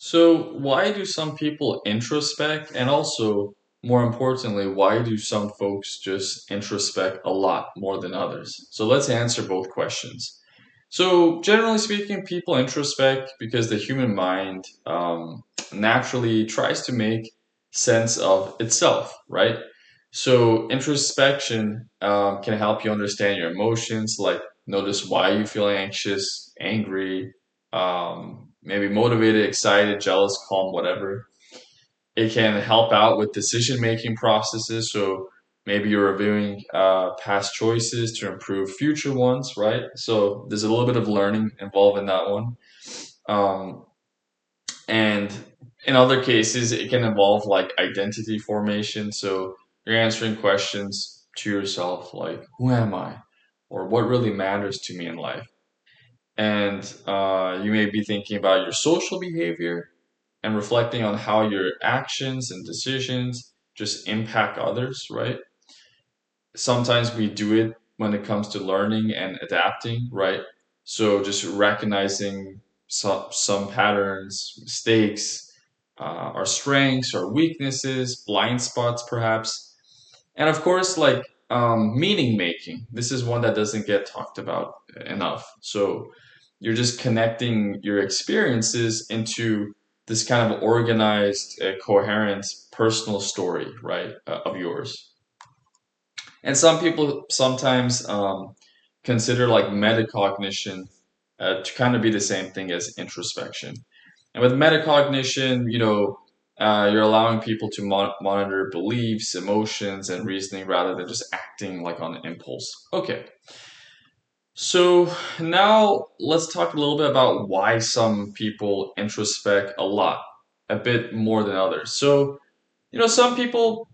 So, why do some people introspect? And also, more importantly, why do some folks just introspect a lot more than others? So, let's answer both questions. So, generally speaking, people introspect because the human mind naturally tries to make sense of itself, right? So, introspection can help you understand your emotions, like notice why you feel anxious, angry, maybe motivated, excited, jealous, calm, whatever. It can help out with decision making processes. So, maybe you're reviewing past choices to improve future ones, right? So, there's a little bit of learning involved in that one. Um, and in other cases, it can involve like identity formation. So you're answering questions to yourself like, who am I? Or what really matters to me in life? And you may be thinking about your social behavior and reflecting on how your actions and decisions just impact others, right? Sometimes we do it when it comes to learning and adapting, right? So just recognizing some patterns, mistakes, our strengths, our weaknesses, blind spots, perhaps. And of course, like meaning making. This is one that doesn't get talked about enough. So you're just connecting your experiences into this kind of organized, coherent personal story, right, of yours. And some people sometimes consider like metacognition to kind of be the same thing as introspection. And with metacognition, you're allowing people to monitor beliefs, emotions, and reasoning rather than just acting like on impulse. Okay, so now let's talk a little bit about why some people introspect a lot, a bit more than others. So, some people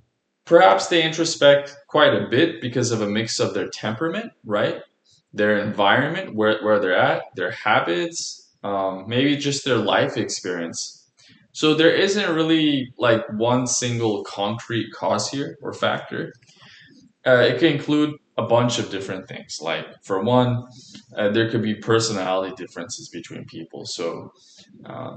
perhaps they introspect quite a bit because of a mix of their temperament, right? Their environment, where they're at, their habits, maybe just their life experience. So there isn't really like one single concrete cause here or factor. It can include a bunch of different things. Like, for one, there could be personality differences between people. So,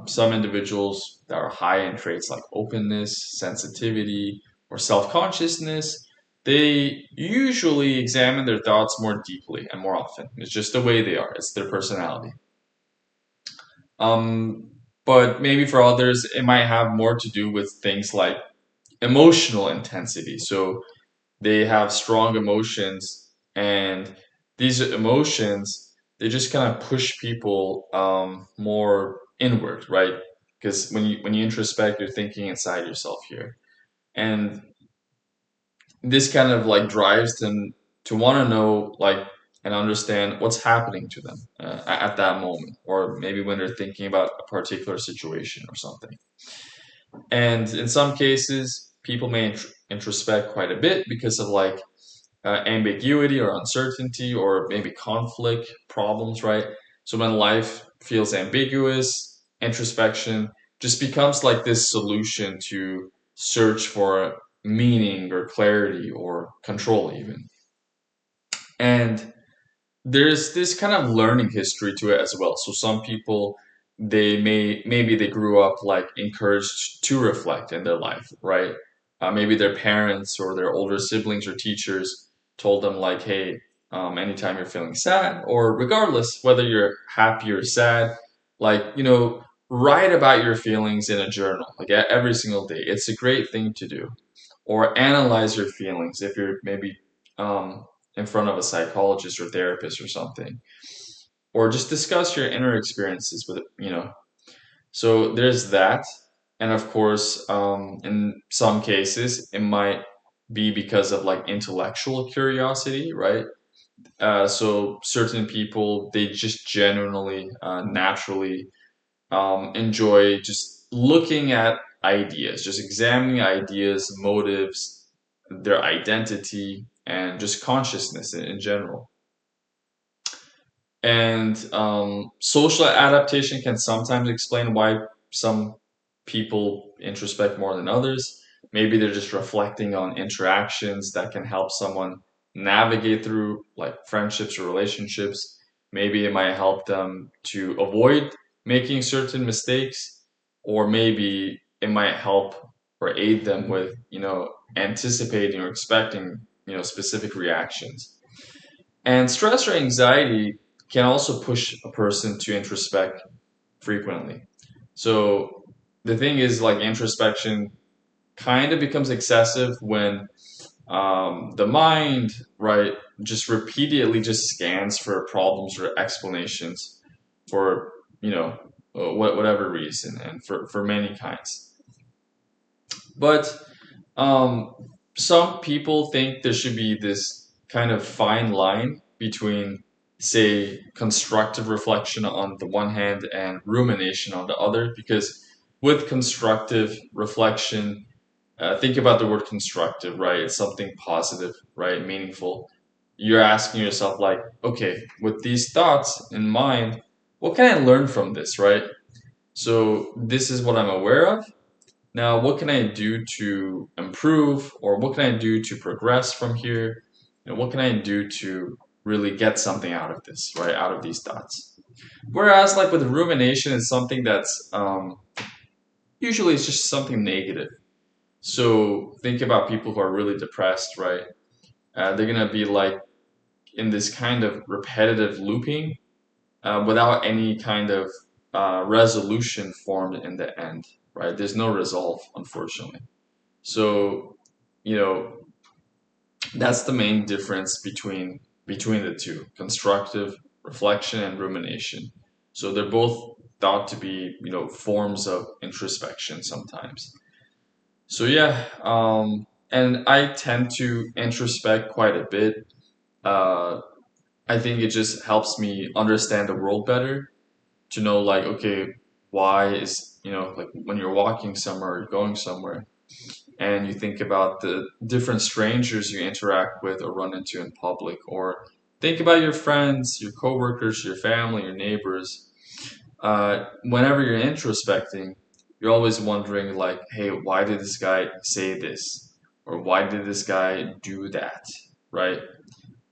some individuals that are high in traits like openness, sensitivity, or self consciousness, they usually examine their thoughts more deeply and more often. It's just the way they are, it's their personality. Um, but maybe for others, it might have more to do with things like emotional intensity. So, they have strong emotions, and these emotions they just kind of push people more inward, right? Because when you introspect, you're thinking inside yourself here, and this kind of like drives them to want to know like and understand what's happening to them at that moment, or maybe when they're thinking about a particular situation or something. And in some cases, people may introspect quite a bit because of like ambiguity or uncertainty or maybe conflict problems, right? So when life feels ambiguous, introspection just becomes like this solution to search for meaning or clarity or control, even. And there's this kind of learning history to it as well. So some people maybe they grew up like encouraged to reflect in their life, right? Maybe their parents or their older siblings or teachers told them like, hey, anytime you're feeling sad, or regardless whether you're happy or sad, like, write about your feelings in a journal, like every single day. It's a great thing to do. Or analyze your feelings if you're maybe um, in front of a psychologist or therapist or something, or just discuss your inner experiences with it. So there's that. And of course, in some cases it might be because of like intellectual curiosity, right? So certain people, they just genuinely naturally enjoy just looking at ideas, just examining ideas, motives, their identity, and just consciousness in general. And social adaptation can sometimes explain why some people introspect more than others. Maybe they're just reflecting on interactions that can help someone navigate through like friendships or relationships. Maybe it might help them to avoid making certain mistakes. or maybe it might help or aid them with, anticipating or expecting, specific reactions. And stress or anxiety can also push a person to introspect frequently. So the thing is, like, introspection kind of becomes excessive when the mind, right, just repeatedly just scans for problems or explanations for, whatever reason, and for many kinds. But um, some people think there should be this kind of fine line between, say, constructive reflection on the one hand and rumination on the other, because with constructive reflection, think about the word constructive, right? It's something positive, right? Meaningful. You're asking yourself, like, okay, with these thoughts in mind, what can I learn from this, right? So, this is what I'm aware of. Now, what can I do to improve, or what can I do to progress from here? What can I do to really get something out of this, right? Out of these thoughts. Whereas, like with rumination, it's something that's usually it's just something negative. So think about people who are really depressed, right? They're gonna be like in this kind of repetitive looping without any kind of resolution formed in the end, right? There's no resolve, unfortunately. So, you know, that's the main difference between the two: constructive reflection and rumination. So they're both thought to be, forms of introspection sometimes. So yeah, and I tend to introspect quite a bit. Uh, I think it just helps me understand the world better, to know, like, okay, why is, like when you're walking somewhere or going somewhere, and you think about the different strangers you interact with or run into in public, or think about your friends, your coworkers, your family, your neighbors. Whenever you're introspecting, you're always wondering, like, hey, why did this guy say this? Or why did this guy do that? Right?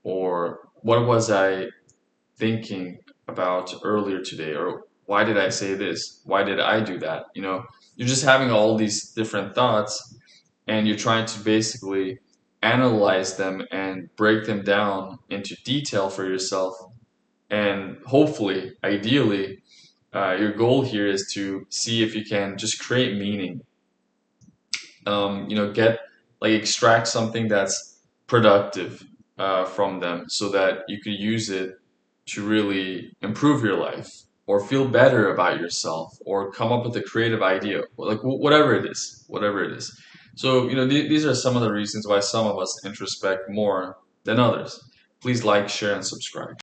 Or what was I thinking about earlier today? Or why did I say this? Why did I do that? You're just having all these different thoughts, and you're trying to basically analyze them and break them down into detail for yourself. And hopefully, ideally, your goal here is to see if you can just create meaning. Get, like, extract something that's productive from them, so that you could use it to really improve your life, or feel better about yourself, or come up with a creative idea, like whatever it is. So, these are some of the reasons why some of us introspect more than others. Please like, share, and subscribe.